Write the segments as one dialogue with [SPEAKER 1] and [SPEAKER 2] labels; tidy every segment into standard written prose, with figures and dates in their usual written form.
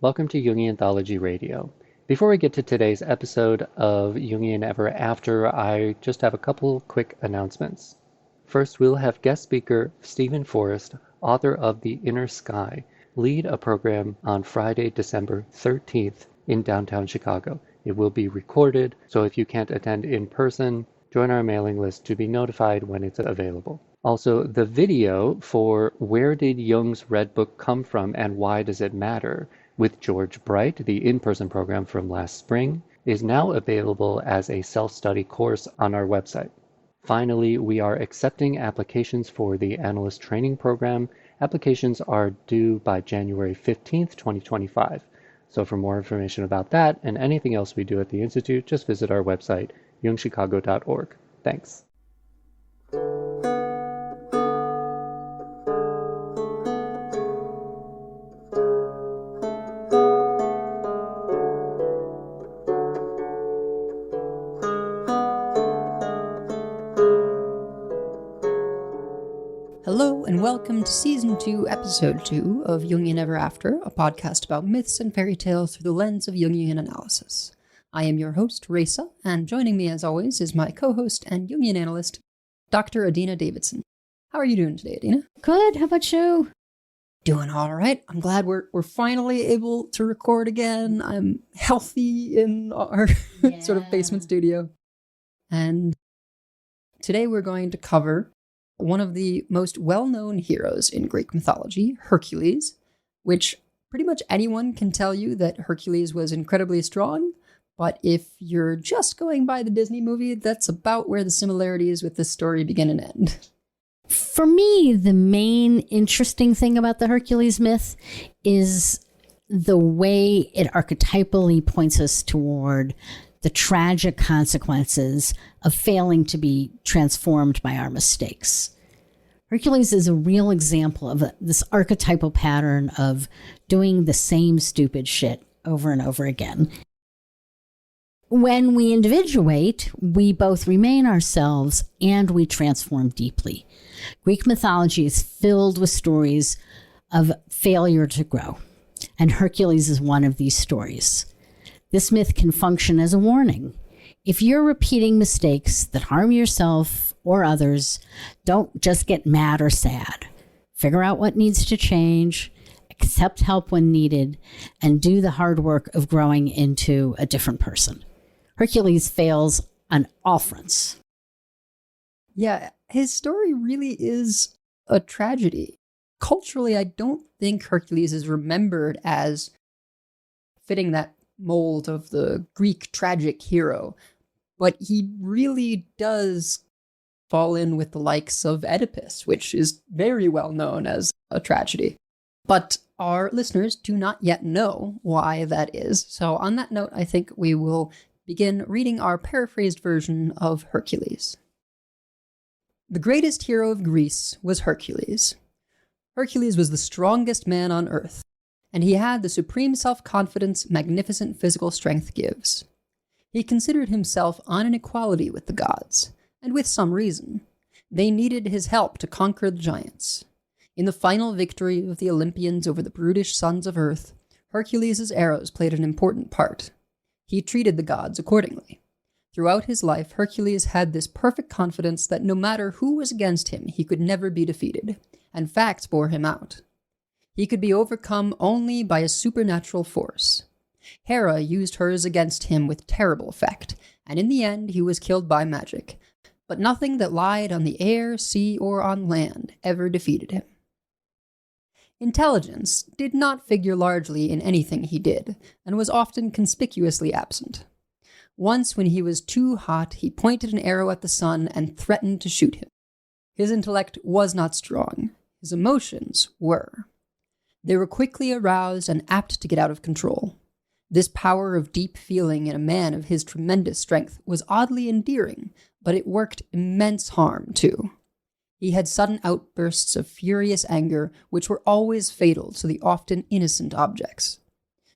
[SPEAKER 1] Welcome to Jungian Mythology Radio. Before we get to today's episode of Jungian Ever After, I just have a couple quick announcements. First, we'll have guest speaker Stephen Forrest, author of The Inner Sky, lead a program on Friday, December 13th in downtown Chicago. It will be recorded, so if you can't attend in person, join our mailing list to be notified when it's available. Also, the video for Where Did Jung's Red Book Come From and Why Does It Matter? With George Bright, the in-person program from last spring, is now available as a self-study course on our website. Finally, we are accepting applications for the Analyst Training Program. Applications are due by January 15th, 2025. So for more information about that and anything else we do at the Institute, just visit our website, jungchicago.org. Thanks.
[SPEAKER 2] Hello and welcome to Season 2, Episode 2 of Jungian Ever After, a podcast about myths and fairy tales through the lens of Jungian analysis. I am your host, Reza, and joining me as always is my co-host and Jungian analyst, Dr. Adina Davidson. How are you doing today, Adina?
[SPEAKER 3] Good, how about you?
[SPEAKER 2] Doing all right. I'm glad we're finally able to record again. I'm healthy in our sort of basement studio. And today we're going to cover one of the most well-known heroes in Greek mythology, Hercules, which pretty much anyone can tell you that Hercules was incredibly strong, but if you're just going by the Disney movie, that's about where the similarities with this story begin and end.
[SPEAKER 3] For me, the main interesting thing about the Hercules myth is the way it archetypally points us toward the tragic consequences of failing to be transformed by our mistakes. Hercules is a real example of this archetypal pattern of doing the same stupid shit over and over again. When we individuate, we both remain ourselves and we transform deeply. Greek mythology is filled with stories of failure to grow, and Hercules is one of these stories. This myth can function as a warning. If you're repeating mistakes that harm yourself or others, don't just get mad or sad. Figure out what needs to change, accept help when needed, and do the hard work of growing into a different person. Hercules fails on all fronts.
[SPEAKER 2] Yeah, his story really is a tragedy. Culturally, I don't think Hercules is remembered as fitting that mold of the Greek tragic hero, but he really does fall in with the likes of Oedipus, which is very well known as a tragedy. But our listeners do not yet know why that is. So on that note, I think we will begin reading our paraphrased version of Hercules. The greatest hero of Greece was Hercules. Hercules was the strongest man on earth, and he had the supreme self-confidence magnificent physical strength gives. He considered himself on an equality with the gods, and with some reason. They needed his help to conquer the giants. In the final victory of the Olympians over the brutish sons of earth, Hercules' arrows played an important part. He treated the gods accordingly. Throughout his life, Hercules had this perfect confidence that no matter who was against him, he could never be defeated, and facts bore him out. He could be overcome only by a supernatural force. Hera used hers against him with terrible effect, and in the end he was killed by magic. But nothing that lied on the air, sea, or on land ever defeated him. Intelligence did not figure largely in anything he did, and was often conspicuously absent. Once, when he was too hot, he pointed an arrow at the sun and threatened to shoot him. His intellect was not strong. His emotions were. They were quickly aroused and apt to get out of control. This power of deep feeling in a man of his tremendous strength was oddly endearing, but it worked immense harm, too. He had sudden outbursts of furious anger, which were always fatal to the often innocent objects.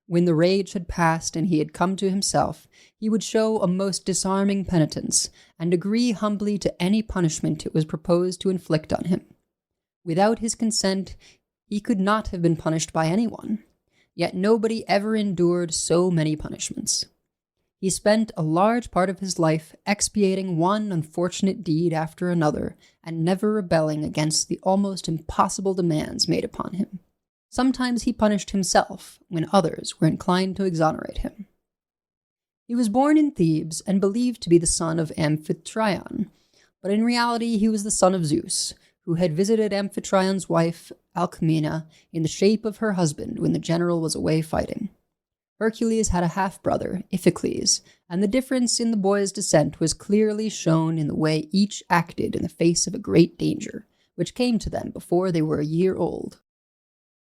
[SPEAKER 2] When the rage had passed and he had come to himself, he would show a most disarming penitence, and agree humbly to any punishment it was proposed to inflict on him. Without his consent, he could not have been punished by anyone. yet nobody ever endured so many punishments. He spent a large part of his life expiating one unfortunate deed after another and never rebelling against the almost impossible demands made upon him. Sometimes he punished himself when others were inclined to exonerate him. He was born in Thebes and believed to be the son of Amphitryon, but in reality he was the son of Zeus, who had visited Amphitryon's wife, Alcmena, in the shape of her husband when the general was away fighting. Hercules had a half-brother, Iphicles, and the difference in the boys' descent was clearly shown in the way each acted in the face of a great danger, which came to them before they were a year old.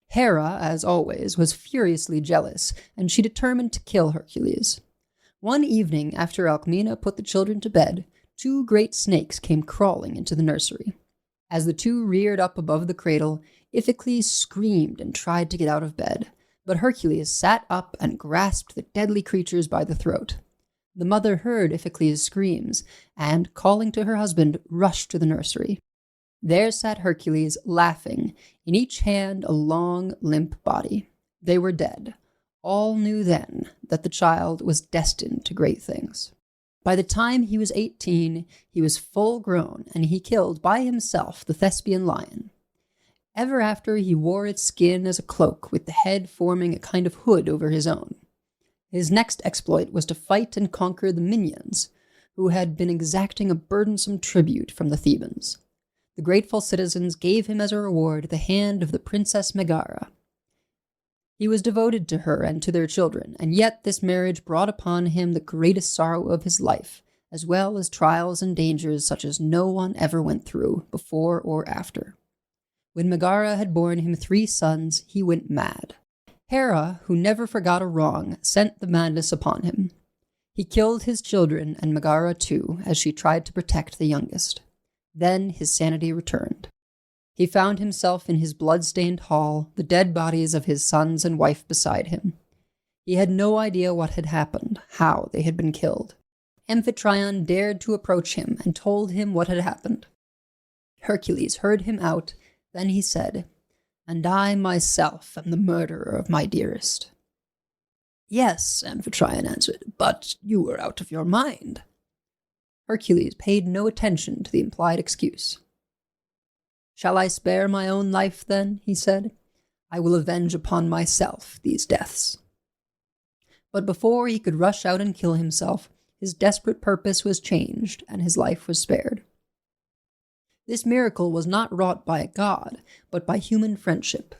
[SPEAKER 2] Hera, as always, was furiously jealous, and she determined to kill Hercules. One evening, after Alcmena put the children to bed, 2 great snakes came crawling into the nursery. As the 2 reared up above the cradle, Iphicles screamed and tried to get out of bed, but Hercules sat up and grasped the deadly creatures by the throat. The mother heard Iphicles' screams, and, calling to her husband, rushed to the nursery. There sat Hercules, laughing, in each hand a long, limp body. They were dead. All knew then that the child was destined to great things. By the time he was 18, he was full grown, and he killed by himself the Thespian lion. Ever after, he wore its skin as a cloak, with the head forming a kind of hood over his own. His next exploit was to fight and conquer the Minyans, who had been exacting a burdensome tribute from the Thebans. The grateful citizens gave him as a reward the hand of the Princess Megara. He was devoted to her and to their children, and yet this marriage brought upon him the greatest sorrow of his life, as well as trials and dangers such as no one ever went through, before or after. When Megara had borne him 3 sons, he went mad. Hera, who never forgot a wrong, sent the madness upon him. He killed his children, and Megara too, as she tried to protect the youngest. Then his sanity returned. He found himself in his blood-stained hall, the dead bodies of his sons and wife beside him. He had no idea what had happened, how they had been killed. Amphitryon dared to approach him and told him what had happened. Hercules heard him out. Then he said, "And I myself am the murderer of my dearest." "Yes," Amphitryon answered, "but you were out of your mind." Hercules paid no attention to the implied excuse. "Shall I spare my own life, then?" he said. "I will avenge upon myself these deaths." But before he could rush out and kill himself, his desperate purpose was changed, and his life was spared. This miracle was not wrought by a god, but by human friendship.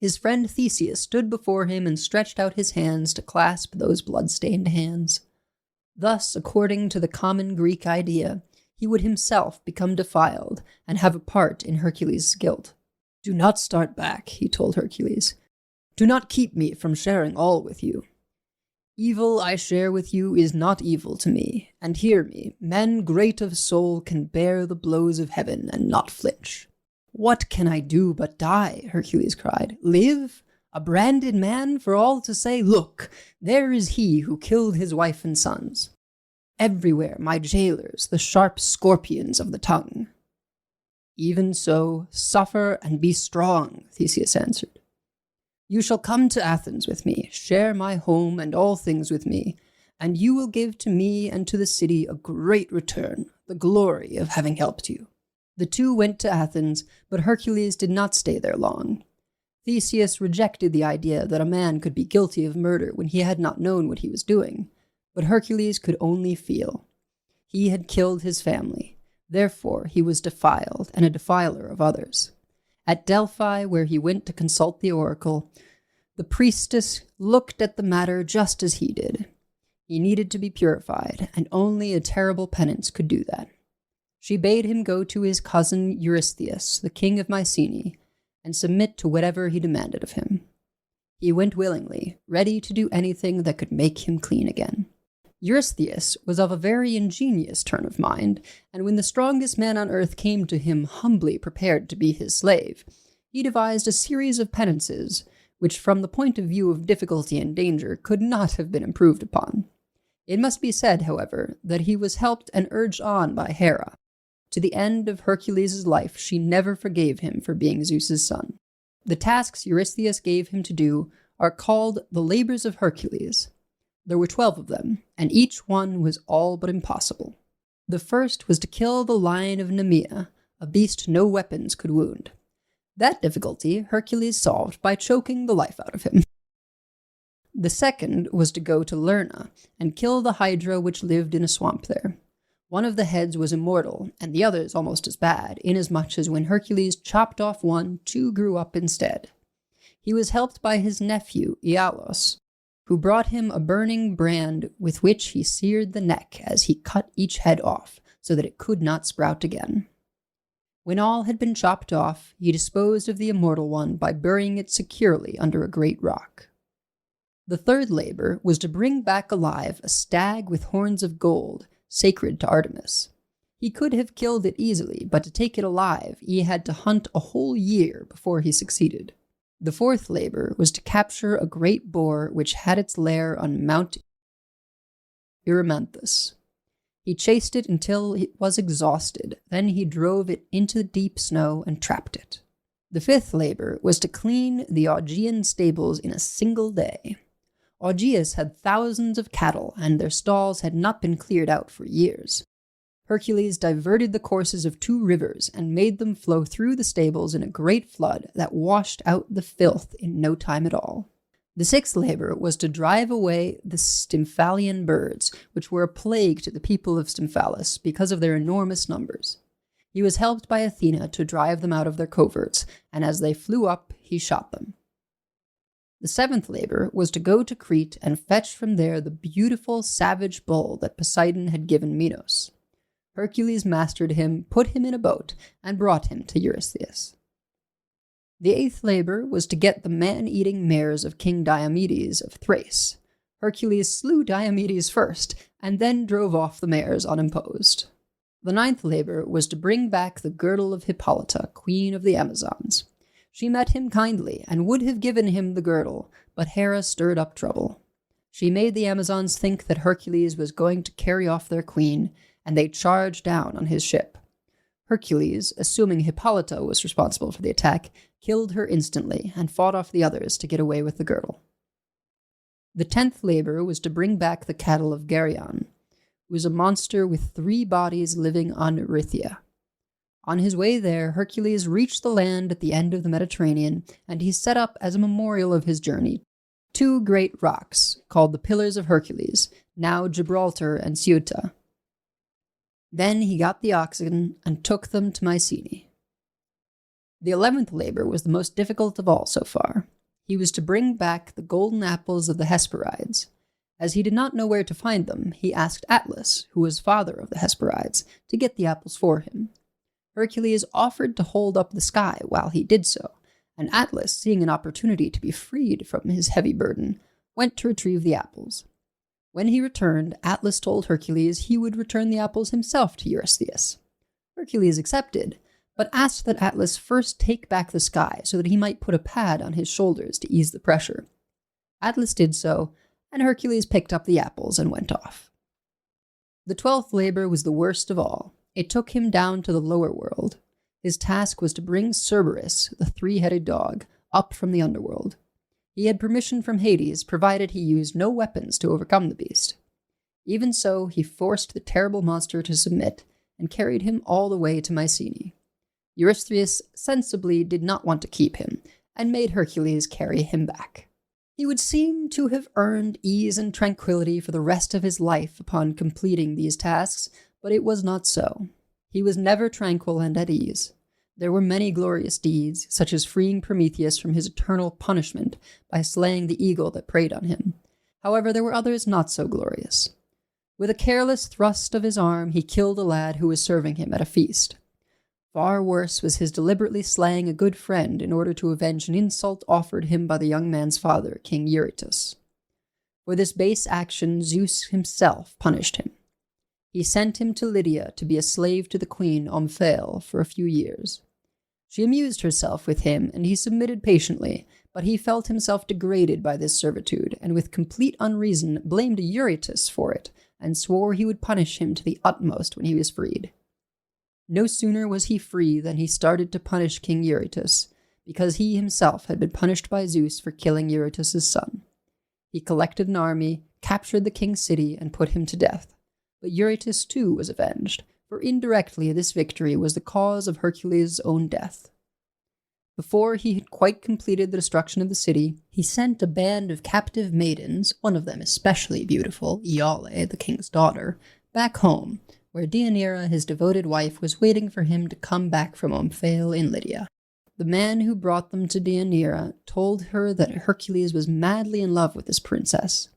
[SPEAKER 2] His friend Theseus stood before him and stretched out his hands to clasp those blood-stained hands. Thus, according to the common Greek idea, he would himself become defiled and have a part in Hercules' guilt. "Do not start back," he told Hercules. "Do not keep me from sharing all with you. Evil I share with you is not evil to me, and hear me, men great of soul can bear the blows of heaven and not flinch." "What can I do but die?" Hercules cried. "Live? A branded man for all to say, 'Look, there is he who killed his wife and sons.' Everywhere my jailers, the sharp scorpions of the tongue." "Even so, suffer and be strong," Theseus answered. "You shall come to Athens with me, share my home and all things with me, and you will give to me and to the city a great return, the glory of having helped you." The 2 went to Athens, but Hercules did not stay there long. Theseus rejected the idea that a man could be guilty of murder when he had not known what he was doing, but Hercules could only feel. He had killed his family, therefore he was defiled and a defiler of others. At Delphi, where he went to consult the oracle, the priestess looked at the matter just as he did. He needed to be purified, and only a terrible penance could do that. She bade him go to his cousin Eurystheus, the king of Mycenae, and submit to whatever he demanded of him. He went willingly, ready to do anything that could make him clean again. Eurystheus was of a very ingenious turn of mind, and when the strongest man on earth came to him humbly prepared to be his slave, he devised a series of penances, which from the point of view of difficulty and danger could not have been improved upon. It must be said, however, that he was helped and urged on by Hera. To the end of Hercules' life, she never forgave him for being Zeus's son. The tasks Eurystheus gave him to do are called the labors of Hercules. There were 12 of them, and each one was all but impossible. The first was to kill the lion of Nemea, a beast no weapons could wound. That difficulty Hercules solved by choking the life out of him. The second was to go to Lerna and kill the hydra which lived in a swamp there. One of the heads was immortal, and the others almost as bad, inasmuch as when Hercules chopped off one, two grew up instead. He was helped by his nephew, Iolaus, who brought him a burning brand with which he seared the neck as he cut each head off, so that it could not sprout again. When all had been chopped off, he disposed of the immortal one by burying it securely under a great rock. The third labor was to bring back alive a stag with horns of gold, sacred to Artemis. He could have killed it easily, but to take it alive, he had to hunt a whole year before he succeeded. The fourth labor was to capture a great boar which had its lair on Mount Erymanthus. He chased it until it was exhausted, then he drove it into the deep snow and trapped it. The fifth labor was to clean the Augean stables in a single day. Augeas had thousands of cattle, and their stalls had not been cleared out for years. Hercules diverted the courses of 2 rivers and made them flow through the stables in a great flood that washed out the filth in no time at all. The sixth labor was to drive away the Stymphalian birds, which were a plague to the people of Stymphalus because of their enormous numbers. He was helped by Athena to drive them out of their coverts, and as they flew up, he shot them. The seventh labor was to go to Crete and fetch from there the beautiful savage bull that Poseidon had given Minos. Hercules mastered him, put him in a boat, and brought him to Eurystheus. The eighth labor was to get the man-eating mares of King Diomedes of Thrace. Hercules slew Diomedes first, and then drove off the mares unopposed. The ninth labor was to bring back the girdle of Hippolyta, queen of the Amazons. She met him kindly, and would have given him the girdle, but Hera stirred up trouble. She made the Amazons think that Hercules was going to carry off their queen, and they charged down on his ship. Hercules, assuming Hippolyta was responsible for the attack, killed her instantly, and fought off the others to get away with the girdle. The 10th labor was to bring back the cattle of Geryon, who was a monster with 3 bodies living on Erythia. On his way there, Hercules reached the land at the end of the Mediterranean, and he set up as a memorial of his journey 2 great rocks, called the Pillars of Hercules, now Gibraltar and Ceuta. Then he got the oxen and took them to Mycenae. The 11th labor was the most difficult of all so far. He was to bring back the golden apples of the Hesperides. As he did not know where to find them, he asked Atlas, who was father of the Hesperides, to get the apples for him. Hercules offered to hold up the sky while he did so, and Atlas, seeing an opportunity to be freed from his heavy burden, went to retrieve the apples. When he returned, Atlas told Hercules he would return the apples himself to Eurystheus. Hercules accepted, but asked that Atlas first take back the sky so that he might put a pad on his shoulders to ease the pressure. Atlas did so, and Hercules picked up the apples and went off. The 12th labor was the worst of all. It took him down to the lower world. His task was to bring Cerberus, the 3-headed dog, up from the underworld. He had permission from Hades, provided he used no weapons to overcome the beast. Even so, he forced the terrible monster to submit, and carried him all the way to Mycenae. Eurystheus sensibly did not want to keep him, and made Hercules carry him back. He would seem to have earned ease and tranquility for the rest of his life upon completing these tasks, but it was not so. He was never tranquil and at ease. There were many glorious deeds, such as freeing Prometheus from his eternal punishment by slaying the eagle that preyed on him. However, there were others not so glorious. With a careless thrust of his arm, he killed a lad who was serving him at a feast. Far worse was his deliberately slaying a good friend in order to avenge an insult offered him by the young man's father, King Eurytus. For this base action, Zeus himself punished him. He sent him to Lydia to be a slave to the queen Omphale for a few years. She amused herself with him, and he submitted patiently, but he felt himself degraded by this servitude, and with complete unreason blamed Eurytus for it, and swore he would punish him to the utmost when he was freed. No sooner was he free than he started to punish King Eurytus, because he himself had been punished by Zeus for killing Eurytus' son. He collected an army, captured the king's city, and put him to death. But Eurytus too was avenged, for indirectly this victory was the cause of Hercules' own death. Before he had quite completed the destruction of the city, he sent a band of captive maidens, one of them especially beautiful, Iole, the king's daughter, back home, where Deianira, his devoted wife, was waiting for him to come back from Omphale in Lydia. The man who brought them to Deianira told her that Hercules was madly in love with this princess.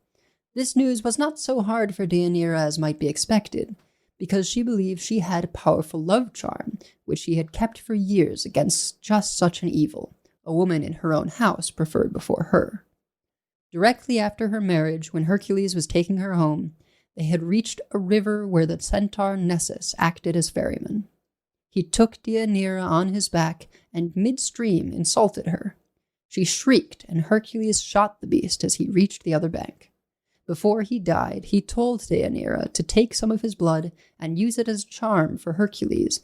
[SPEAKER 2] This news was not so hard for Deianira as might be expected, because she believed she had a powerful love charm, which he had kept for years against just such an evil, a woman in her own house preferred before her. Directly after her marriage, when Hercules was taking her home, they had reached a river where the centaur Nessus acted as ferryman. He took Deianira on his back and midstream insulted her. She shrieked, and Hercules shot the beast as he reached the other bank. Before he died, he told Deianira to take some of his blood and use it as a charm for Hercules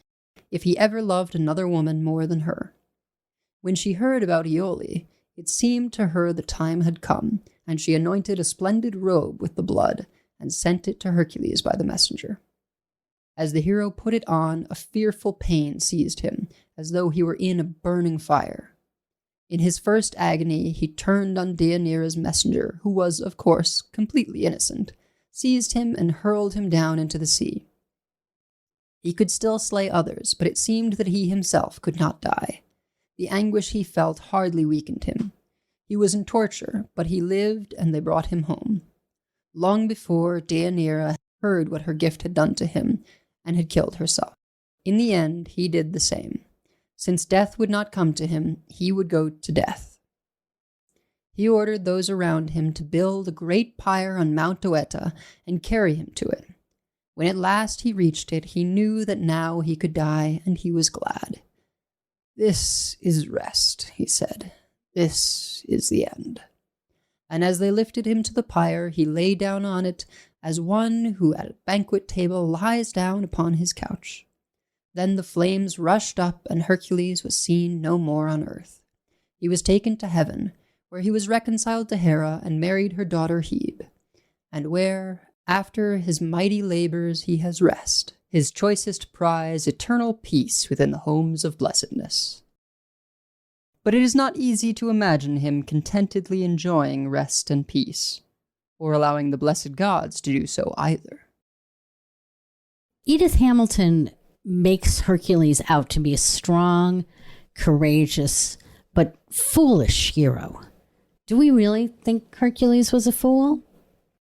[SPEAKER 2] if he ever loved another woman more than her. When she heard about Iole, it seemed to her the time had come, and she anointed a splendid robe with the blood and sent it to Hercules by the messenger. As the hero put it on, a fearful pain seized him, as though he were in a burning fire. In his first agony, he turned on Deianira's messenger, who was, of course, completely innocent, seized him and hurled him down into the sea. He could still slay others, but it seemed that he himself could not die. The anguish he felt hardly weakened him. He was in torture, but he lived, and they brought him home. Long before, Deianira heard what her gift had done to him, and had killed herself. In the end, he did the same. Since death would not come to him, he would go to death. He ordered those around him to build a great pyre on Mount Oeta and carry him to it. When at last he reached it, he knew that now he could die, and he was glad. "This is rest," he said. "This is the end." And as they lifted him to the pyre, he lay down on it as one who at a banquet table lies down upon his couch. Then the flames rushed up, and Hercules was seen no more on earth. He was taken to heaven, where he was reconciled to Hera and married her daughter Hebe, and where, after his mighty labors, he has rest, his choicest prize, eternal peace within the homes of blessedness. But it is not easy to imagine him contentedly enjoying rest and peace, or allowing the blessed gods to do so either.
[SPEAKER 3] Edith Hamilton makes Hercules out to be a strong, courageous, but foolish hero. Do we really think Hercules was a fool?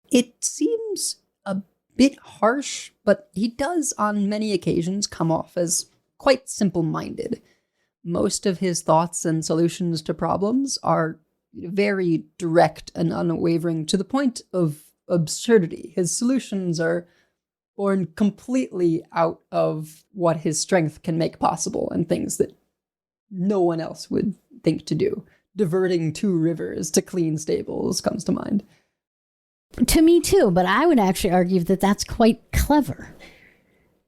[SPEAKER 2] It seems a bit harsh, but he does on many occasions come off as quite simple-minded. Most of his thoughts and solutions to problems are very direct and unwavering to the point of absurdity. His solutions are born completely out of what his strength can make possible and things that no one else would think to do. Diverting 2 rivers to clean stables comes to mind.
[SPEAKER 3] To me too, but I would actually argue that that's quite clever,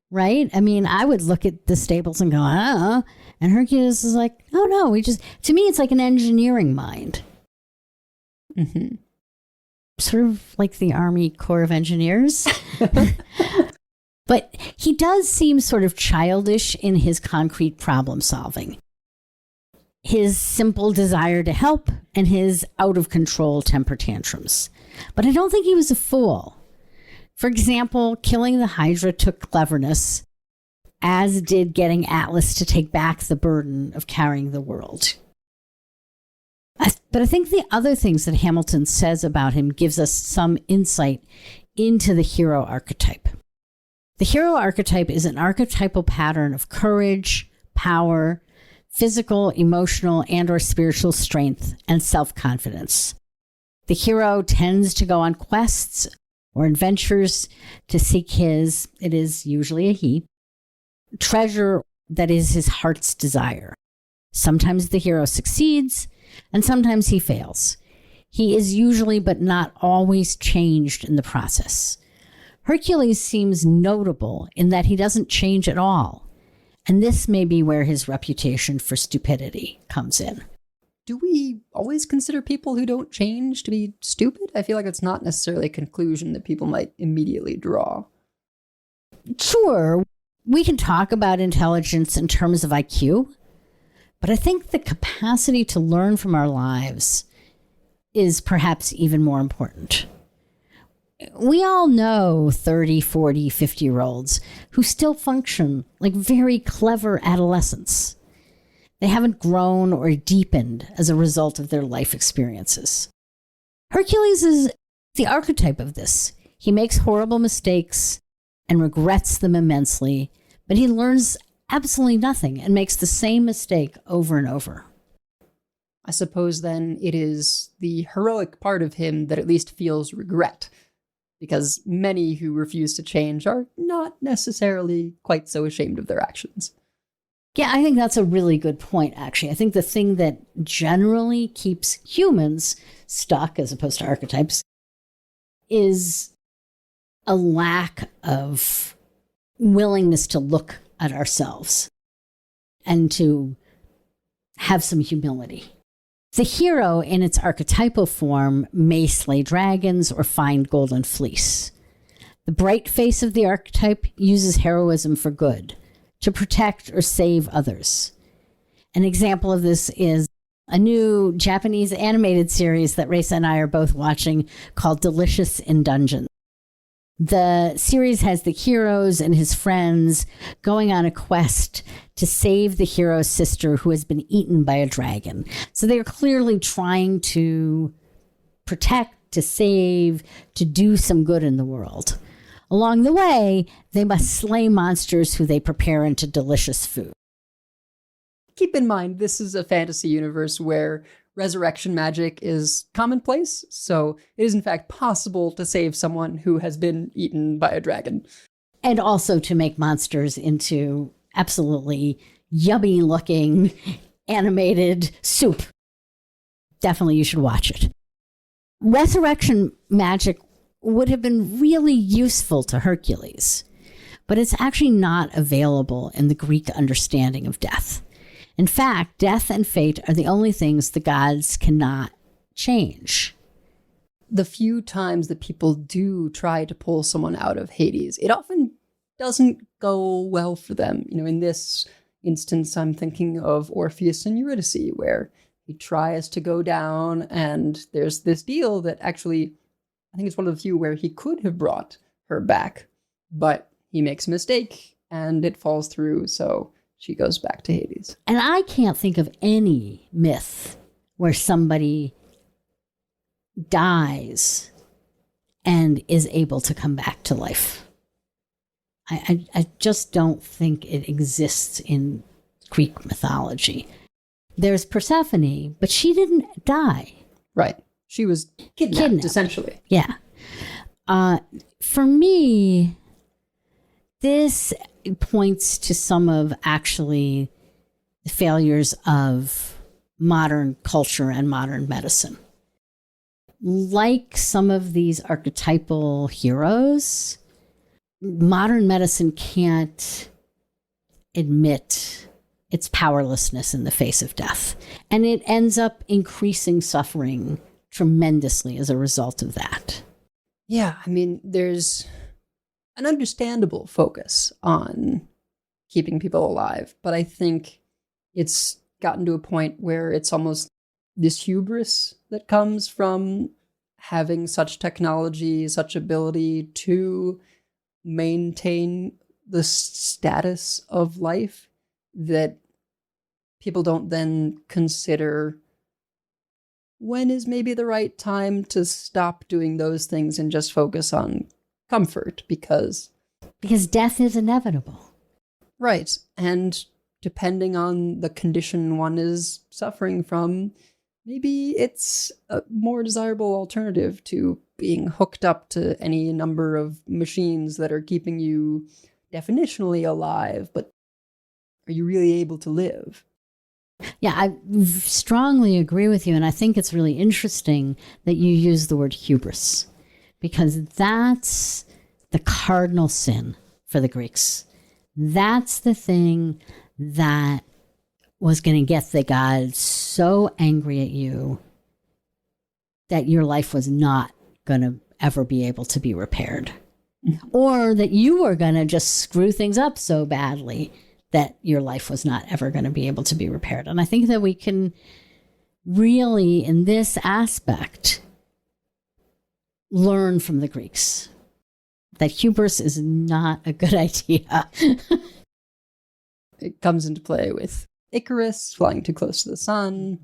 [SPEAKER 3] right? I mean, I would look at the stables and go, and Hercules is like, oh no, to me, it's like an engineering mind.
[SPEAKER 2] Mm-hmm.
[SPEAKER 3] Sort of like the Army Corps of Engineers. But he does seem sort of childish in his concrete problem solving. His simple desire to help and his out-of-control temper tantrums. But I don't think he was a fool. For example, killing the Hydra took cleverness, as did getting Atlas to take back the burden of carrying the world. But I think the other things that Hamilton says about him gives us some insight into the hero archetype. The hero archetype is an archetypal pattern of courage, power, physical, emotional, and/or spiritual strength, and self-confidence. The hero tends to go on quests or adventures to seek it is usually a he, treasure that is his heart's desire. Sometimes the hero succeeds, and sometimes he fails. He is usually, but not always, changed in the process. Hercules seems notable in that he doesn't change at all, And this may be where his reputation for stupidity comes in.
[SPEAKER 2] Do we always consider people who don't change to be stupid? I feel like it's not necessarily a conclusion that people might immediately draw.
[SPEAKER 3] Sure, we can talk about intelligence in terms of IQ, but I think the capacity to learn from our lives is perhaps even more important. We all know 30, 40, 50-year-olds who still function like very clever adolescents. They haven't grown or deepened as a result of their life experiences. Hercules is the archetype of this. He makes horrible mistakes and regrets them immensely, but he learns absolutely nothing and makes the same mistake over and over.
[SPEAKER 2] I suppose then it is the heroic part of him that at least feels regret, because many who refuse to change are not necessarily quite so ashamed of their actions.
[SPEAKER 3] Yeah, I think that's a really good point, actually. I think the thing that generally keeps humans stuck, as opposed to archetypes, is a lack of willingness to look at ourselves and to have some humility. The hero in its archetypal form may slay dragons or find golden fleece. The bright face of the archetype uses heroism for good, to protect or save others. An example of this is a new Japanese animated series that Raisa and I are both watching called Delicious in Dungeons. The series has the heroes and his friends going on a quest to save the hero's sister who has been eaten by a dragon. So they're clearly trying to protect, to save, to do some good in the world. Along the way, they must slay monsters who they prepare into delicious food.
[SPEAKER 2] Keep in mind, this is a fantasy universe where resurrection magic is commonplace, so it is in fact possible to save someone who has been eaten by a dragon.
[SPEAKER 3] And also to make monsters into absolutely yummy-looking animated soup. Definitely you should watch it. Resurrection magic would have been really useful to Hercules, but it's actually not available in the Greek understanding of death. In fact, death and fate are the only things the gods cannot change.
[SPEAKER 2] The few times that people do try to pull someone out of Hades, it often doesn't go well for them. In this instance, I'm thinking of Orpheus and Eurydice, where he tries to go down, and there's this deal that actually, I think it's one of the few where he could have brought her back, but he makes a mistake and it falls through, so she goes back to Hades.
[SPEAKER 3] And I can't think of any myth where somebody dies and is able to come back to life. I just don't think it exists in Greek mythology. There's Persephone, but she didn't die.
[SPEAKER 2] Right. She was kidnapped. Essentially.
[SPEAKER 3] Yeah. For me, this points to some of actually the failures of modern culture and modern medicine. Like some of these archetypal heroes, modern medicine can't admit its powerlessness in the face of death. And it ends up increasing suffering tremendously as a result of that.
[SPEAKER 2] Yeah, there's an understandable focus on keeping people alive, but I think it's gotten to a point where it's almost this hubris that comes from having such technology, such ability to maintain the status of life, that people don't then consider when is maybe the right time to stop doing those things and just focus on comfort, because
[SPEAKER 3] death is inevitable.
[SPEAKER 2] Right. And depending on the condition one is suffering from, maybe it's a more desirable alternative to being hooked up to any number of machines that are keeping you definitionally alive, but are you really able to live?
[SPEAKER 3] Yeah, I strongly agree with you. And I think it's really interesting that you use the word hubris, because that's the cardinal sin for the Greeks. That's the thing that was going to get the gods so angry at you that your life was not going to ever be able to be repaired. Or that you were going to just screw things up so badly that your life was not ever going to be able to be repaired. And I think that we can really, in this aspect, learn from the Greeks that hubris is not a good idea.
[SPEAKER 2] It comes into play with Icarus flying too close to the sun,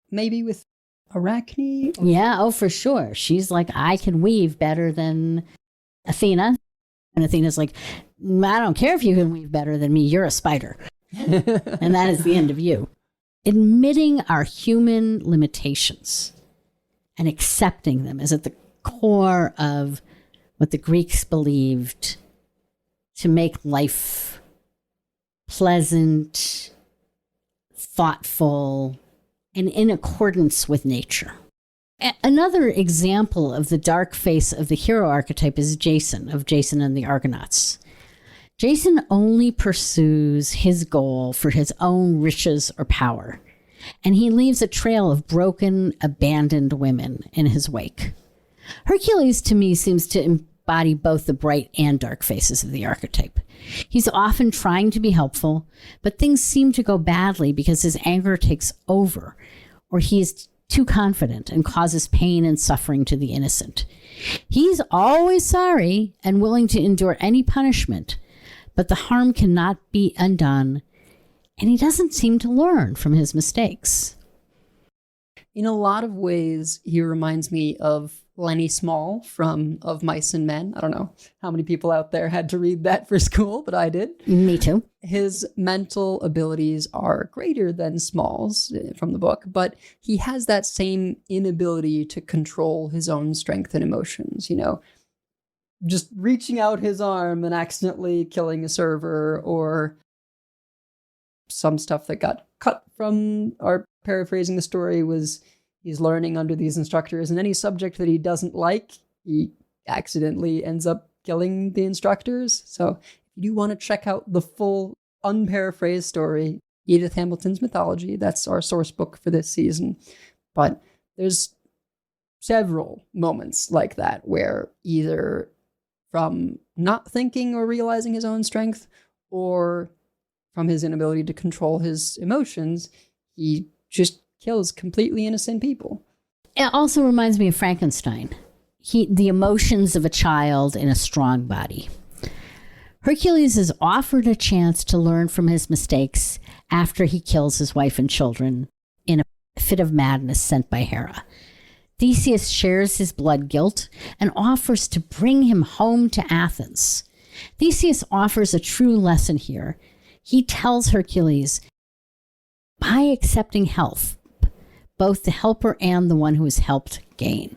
[SPEAKER 2] maybe with Arachne.
[SPEAKER 3] Yeah, oh, for sure. She's like, I can weave better than Athena. And Athena's like, I don't care if you can weave better than me. You're a spider. And that is the end of you. Admitting our human limitations and accepting them is at the core of what the Greeks believed to make life pleasant, thoughtful, and in accordance with nature. Another example of the dark face of the hero archetype is Jason, of Jason and the Argonauts. Jason only pursues his goal for his own riches or power, and he leaves a trail of broken, abandoned women in his wake. Hercules, to me, seems to embody both the bright and dark faces of the archetype. He's often trying to be helpful, but things seem to go badly because his anger takes over, or he is too confident and causes pain and suffering to the innocent. He's always sorry and willing to endure any punishment, but the harm cannot be undone, and he doesn't seem to learn from his mistakes.
[SPEAKER 2] In a lot of ways, he reminds me of Lenny Small from Of Mice and Men. I don't know how many people out there had to read that for school, but I did.
[SPEAKER 3] Me too.
[SPEAKER 2] His mental abilities are greater than Small's from the book, but he has that same inability to control his own strength and emotions, you know, just reaching out his arm and accidentally killing a server, or some stuff that got cut from our paraphrasing the story was he's learning under these instructors, and any subject that he doesn't like, he accidentally ends up killing the instructors. So if you do want to check out the full unparaphrased story, Edith Hamilton's Mythology, that's our source book for this season. But there's several moments like that where either from not thinking or realizing his own strength, or from his inability to control his emotions, he just kills completely innocent people.
[SPEAKER 3] It also reminds me of Frankenstein. The emotions of a child in a strong body. Hercules is offered a chance to learn from his mistakes after he kills his wife and children in a fit of madness sent by Hera. Theseus shares his blood guilt and offers to bring him home to Athens. Theseus offers a true lesson here. He tells Hercules, by accepting help, both the helper and the one who is helped gain.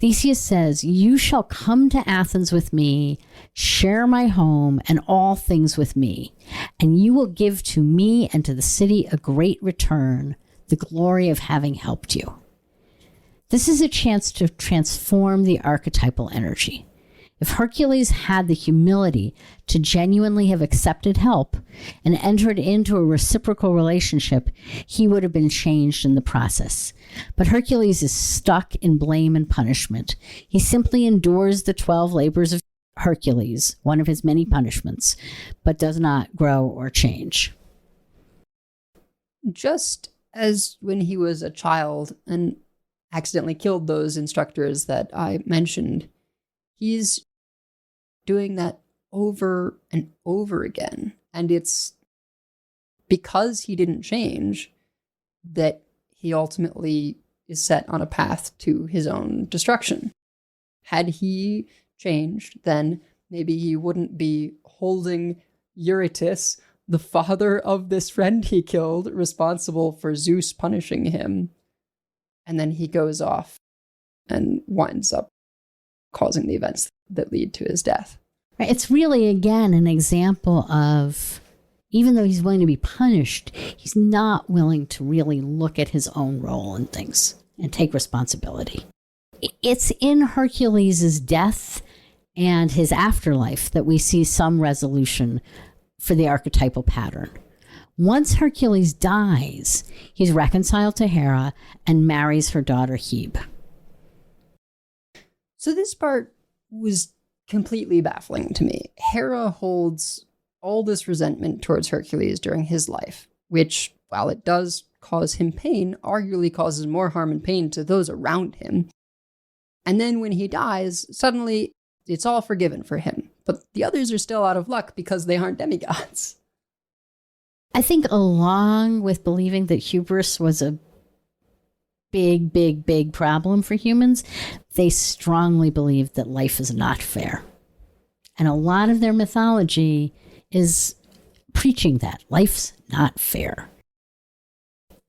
[SPEAKER 3] Theseus says, you shall come to Athens with me, share my home and all things with me, and you will give to me and to the city a great return, the glory of having helped you. This is a chance to transform the archetypal energy. If Hercules had the humility to genuinely have accepted help and entered into a reciprocal relationship, he would have been changed in the process. But Hercules is stuck in blame and punishment. He simply endures the 12 labors of Hercules, one of his many punishments, but does not grow or change.
[SPEAKER 2] Just as when he was a child and accidentally killed those instructors that I mentioned, he's doing that over and over again. And it's because he didn't change that he ultimately is set on a path to his own destruction. Had he changed, then maybe he wouldn't be holding Eurytus, the father of this friend he killed, responsible for Zeus punishing him. And then he goes off and winds up causing the events that lead to his death.
[SPEAKER 3] It's really, again, an example of, even though he's willing to be punished, he's not willing to really look at his own role in things and take responsibility. It's in Hercules' death and his afterlife that we see some resolution for the archetypal pattern. Once Hercules dies, he's reconciled to Hera and marries her daughter Hebe.
[SPEAKER 2] So this part was completely baffling to me. Hera holds all this resentment towards Hercules during his life, which, while it does cause him pain, arguably causes more harm and pain to those around him. And then when he dies, suddenly it's all forgiven for him. But the others are still out of luck because they aren't demigods.
[SPEAKER 3] I think along with believing that hubris was a big problem for humans, they strongly believed that life is not fair. And a lot of their mythology is preaching that life's not fair.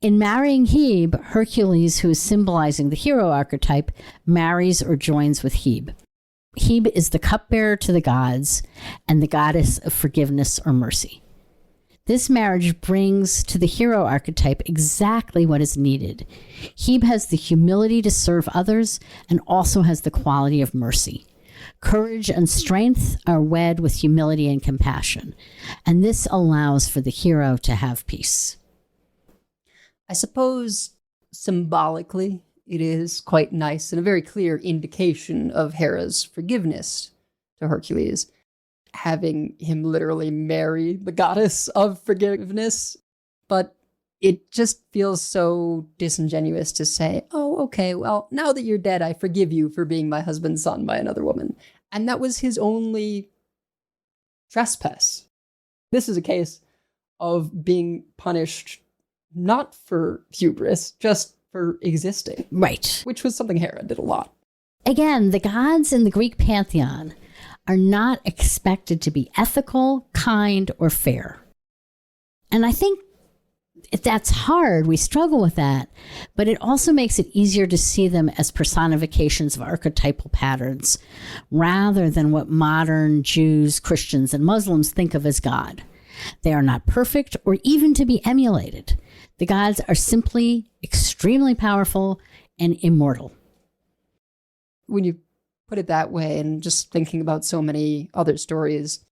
[SPEAKER 3] In marrying Hebe, Hercules, who is symbolizing the hero archetype, marries or joins with Hebe. Hebe is the cupbearer to the gods and the goddess of forgiveness or mercy. This marriage brings to the hero archetype exactly what is needed. Hebe has the humility to serve others and also has the quality of mercy. Courage and strength are wed with humility and compassion, and this allows for the hero to have peace.
[SPEAKER 2] I suppose symbolically it is quite nice and a very clear indication of Hera's forgiveness to Hercules, having him literally marry the goddess of forgiveness. But it just feels so disingenuous to say, oh, okay, well, now that you're dead, I forgive you for being my husband's son by another woman. And that was his only trespass. This is a case of being punished not for hubris, just for existing.
[SPEAKER 3] Right.
[SPEAKER 2] Which was something Hera did a lot.
[SPEAKER 3] Again, the gods in the Greek pantheon are not expected to be ethical, kind, or fair. And I think that's hard. We struggle with that. But it also makes it easier to see them as personifications of archetypal patterns rather than what modern Jews, Christians, and Muslims think of as God. They are not perfect or even to be emulated. The gods are simply extremely powerful and immortal.
[SPEAKER 2] When you put it that way, and just thinking about so many other stories,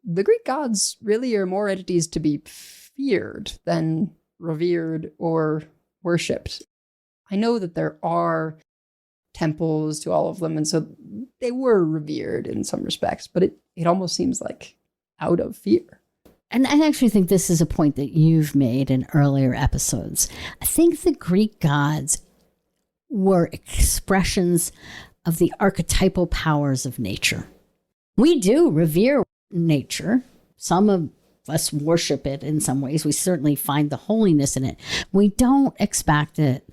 [SPEAKER 2] the Greek gods really are more entities to be feared than revered or worshipped. I know that there are temples to all of them, and so they were revered in some respects, but it almost seems like out of fear.
[SPEAKER 3] And I actually think this is a point that you've made in earlier episodes. I think the Greek gods were expressions of the archetypal powers of nature. We do revere nature. Some of us worship it in some ways. We certainly find the holiness in it. We don't expect it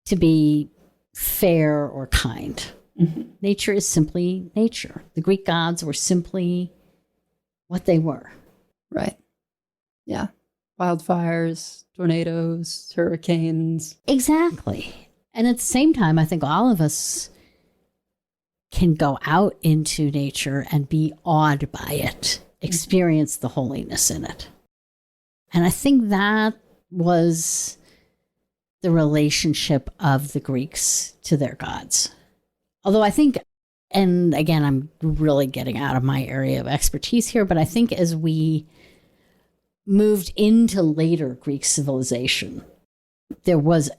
[SPEAKER 3] to be fair or kind. Mm-hmm. Nature is simply nature. The Greek gods were simply what they were.
[SPEAKER 2] Right. Yeah. Wildfires, tornadoes, hurricanes.
[SPEAKER 3] Exactly. And at the same time, I think all of us can go out into nature and be awed by it, experience the holiness in it. And I think that was the relationship of the Greeks to their gods. Although I think, and again, I'm really getting out of my area of expertise here, but I think as we moved into later Greek civilization, there was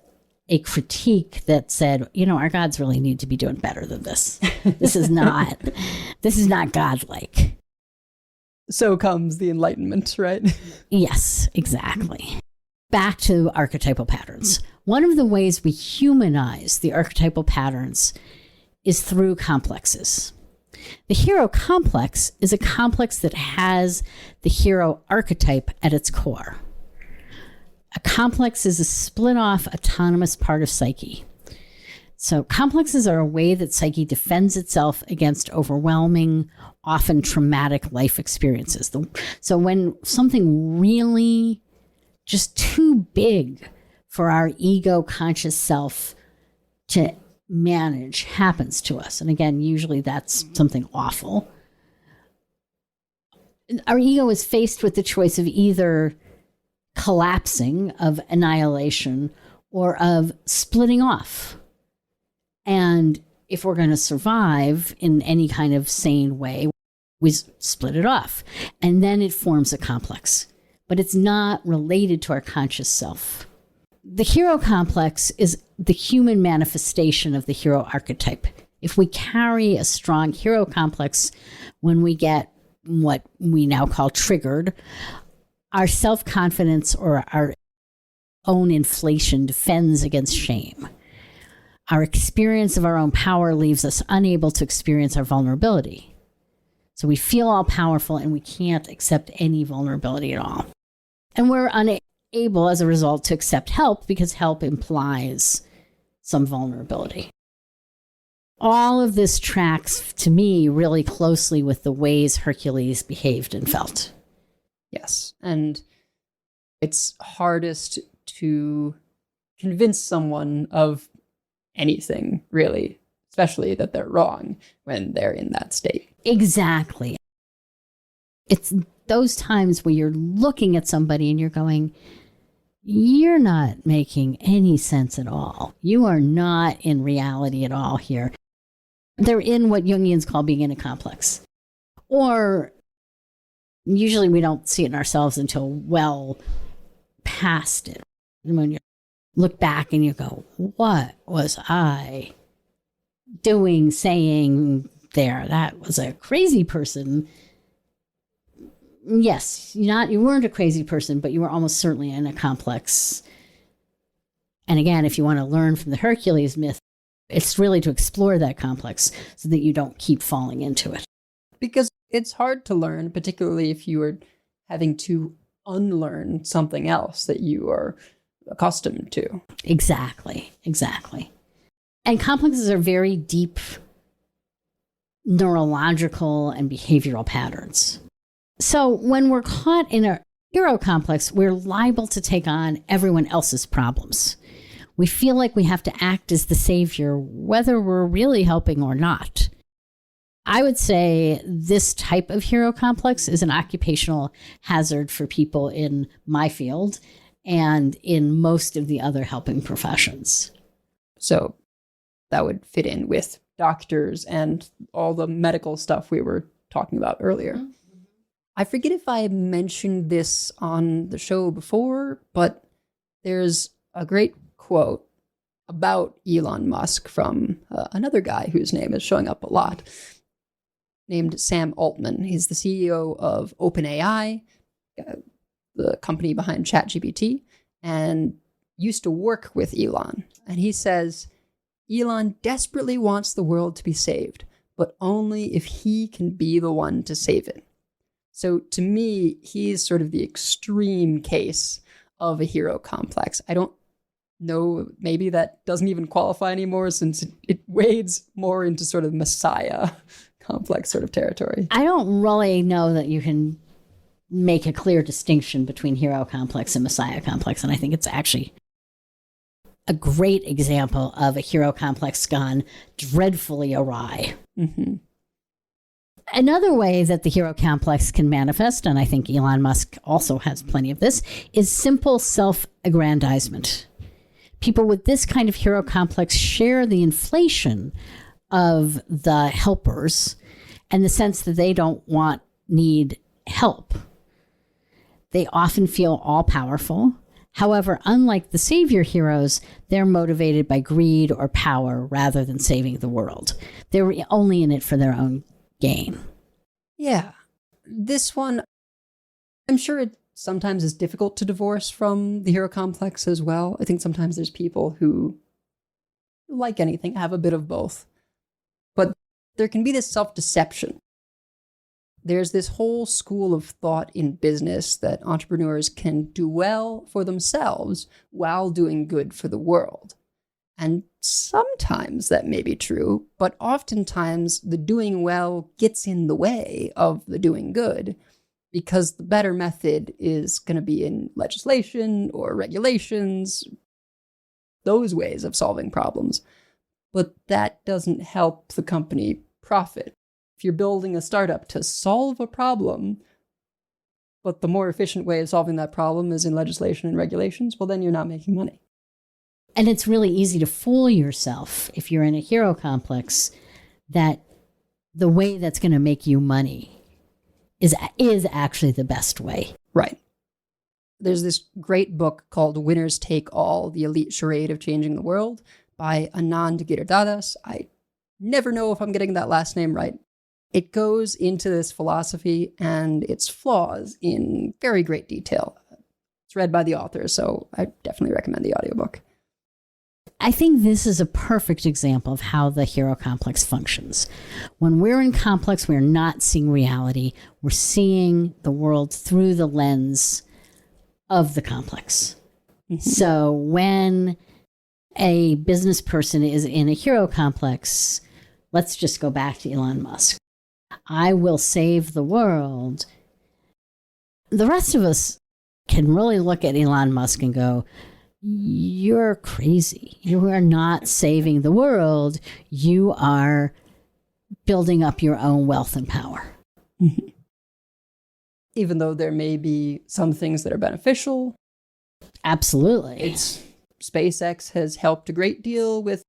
[SPEAKER 3] a critique that said, you know, our gods really need to be doing better than this. This is not godlike.
[SPEAKER 2] So comes the Enlightenment, right?
[SPEAKER 3] Yes, exactly. Back to archetypal patterns. One of the ways we humanize the archetypal patterns is through complexes. The hero complex is a complex that has the hero archetype at its core. A complex is a split-off autonomous part of psyche. So complexes are a way that psyche defends itself against overwhelming, often traumatic life experiences. So when something really just too big for our ego-conscious self to manage happens to us, and again, usually that's something awful, our ego is faced with the choice of either collapsing, of annihilation, or of splitting off. And if we're going to survive in any kind of sane way, we split it off. And then it forms a complex. But it's not related to our conscious self. The hero complex is the human manifestation of the hero archetype. If we carry a strong hero complex when we get what we now call triggered, our self-confidence or our own inflation defends against shame. Our experience of our own power leaves us unable to experience our vulnerability. So we feel all powerful and we can't accept any vulnerability at all. And we're unable, as a result, to accept help because help implies some vulnerability. All of this tracks, to me, really closely with the ways Hercules behaved and felt.
[SPEAKER 2] Yes, and it's hardest to convince someone of anything, really, especially that they're wrong when they're in that state.
[SPEAKER 3] Exactly. It's those times where you're looking at somebody and you're going, you're not making any sense at all. You are not in reality at all here. They're in what Jungians call being in a complex. Or usually we don't see it in ourselves until well past it. When you look back and you go, what was I doing, saying there? That was a crazy person. Yes, you weren't a crazy person, but you were almost certainly in a complex. And again, if you want to learn from the Hercules myth, it's really to explore that complex so that you don't keep falling into it.
[SPEAKER 2] Because it's hard to learn, particularly if you are having to unlearn something else that you are accustomed to.
[SPEAKER 3] Exactly. And complexes are very deep neurological and behavioral patterns. So when we're caught in a hero complex, we're liable to take on everyone else's problems. We feel like we have to act as the savior, whether we're really helping or not. I would say this type of hero complex is an occupational hazard for people in my field and in most of the other helping professions.
[SPEAKER 2] So that would fit in with doctors and all the medical stuff we were talking about earlier. Mm-hmm. I forget if I mentioned this on the show before, but there's a great quote about Elon Musk from another guy whose name is showing up a lot, named Sam Altman. He's the CEO of OpenAI, the company behind ChatGPT, and used to work with Elon. And he says, Elon desperately wants the world to be saved, but only if he can be the one to save it. So to me, he's sort of the extreme case of a hero complex. I don't know, maybe that doesn't even qualify anymore since it wades more into sort of Messiah complex sort of territory.
[SPEAKER 3] I don't really know that you can make a clear distinction between hero complex and Messiah complex. And I think it's actually a great example of a hero complex gone dreadfully awry. Mm-hmm. Another way that the hero complex can manifest, and I think Elon Musk also has plenty of this, is simple self-aggrandizement. People with this kind of hero complex share the inflation of the helpers and the sense that they don't need help. They often feel all-powerful. However, unlike the savior heroes, they're motivated by greed or power rather than saving the world. They're only in it for their own gain.
[SPEAKER 2] Yeah. This one, I'm sure it sometimes is difficult to divorce from the hero complex as well. I think sometimes there's people who, like anything, have a bit of both. But there can be this self-deception. There's this whole school of thought in business that entrepreneurs can do well for themselves while doing good for the world. And sometimes that may be true, but oftentimes the doing well gets in the way of the doing good because the better method is going to be in legislation or regulations, those ways of solving problems. But that doesn't help the company profit. If you're building a startup to solve a problem, but the more efficient way of solving that problem is in legislation and regulations, well, then you're not making money.
[SPEAKER 3] And it's really easy to fool yourself if you're in a hero complex that the way that's going to make you money is actually the best way.
[SPEAKER 2] Right. There's this great book called Winners Take All, The Elite Charade of Changing the World by Anand Giridharadas. I never know if I'm getting that last name right. It goes into this philosophy and its flaws in very great detail. It's read by the author, so I definitely recommend the audiobook.
[SPEAKER 3] I think this is a perfect example of how the hero complex functions. When we're in complex, we're not seeing reality. We're seeing the world through the lens of the complex. Mm-hmm. So when a business person is in a hero complex, let's just go back to Elon Musk. I will save the world. The rest of us can really look at Elon Musk and go, you're crazy. You are not saving the world. You are building up your own wealth and power.
[SPEAKER 2] Mm-hmm. Even though there may be some things that are beneficial.
[SPEAKER 3] Absolutely.
[SPEAKER 2] SpaceX has helped a great deal with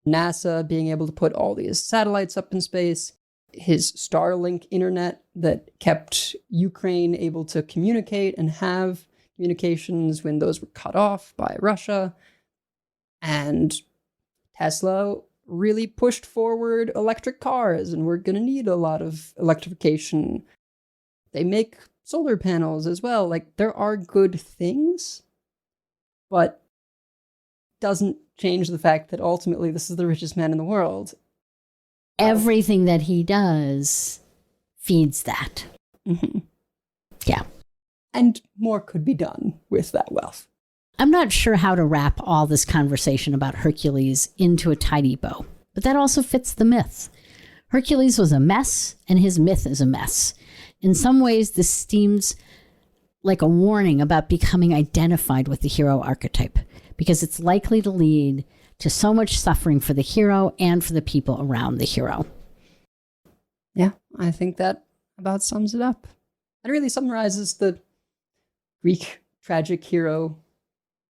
[SPEAKER 2] NASA being able to put all these satellites up in space. His Starlink internet that kept Ukraine able to communicate and have communications when those were cut off by Russia. And Tesla really pushed forward electric cars, and we're going to need a lot of electrification. They make solar panels as well. Like, there are good things, but doesn't change the fact that ultimately this is the richest man in the world.
[SPEAKER 3] Everything that he does feeds that.
[SPEAKER 2] Mm-hmm.
[SPEAKER 3] Yeah.
[SPEAKER 2] And more could be done with that wealth.
[SPEAKER 3] I'm not sure how to wrap all this conversation about Hercules into a tidy bow, but that also fits the myth. Hercules was a mess, and his myth is a mess. In some ways, this seems like a warning about becoming identified with the hero archetype, because it's likely to lead to so much suffering for the hero and for the people around the hero.
[SPEAKER 2] Yeah, I think that about sums it up. It really summarizes the Greek tragic hero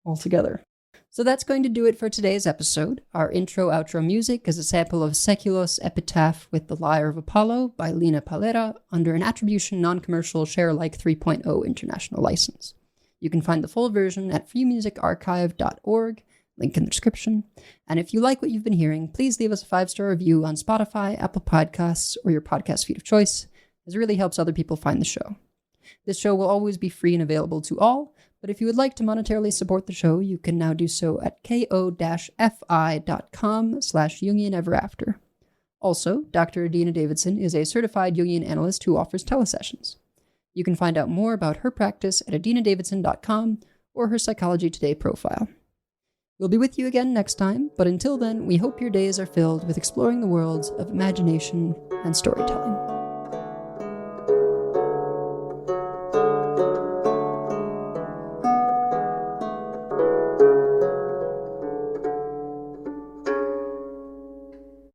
[SPEAKER 2] altogether. So that's going to do it for today's episode. Our intro-outro music is a sample of Seculos Epitaph with The Lyre of Apollo by Lina Palera under an attribution non-commercial share-alike 3.0 international license. You can find the full version at freemusicarchive.org, link in the description. And if you like what you've been hearing, please leave us a 5-star review on Spotify, Apple Podcasts, or your podcast feed of choice, as it really helps other people find the show. This show will always be free and available to all, but if you would like to monetarily support the show, you can now do so at ko-fi.com/JungianEverAfter. Also, Dr. Adina Davidson is a certified Jungian analyst who offers telesessions. You can find out more about her practice at adinadavidson.com or her Psychology Today profile. We'll be with you again next time, but until then, we hope your days are filled with exploring the worlds of imagination and storytelling.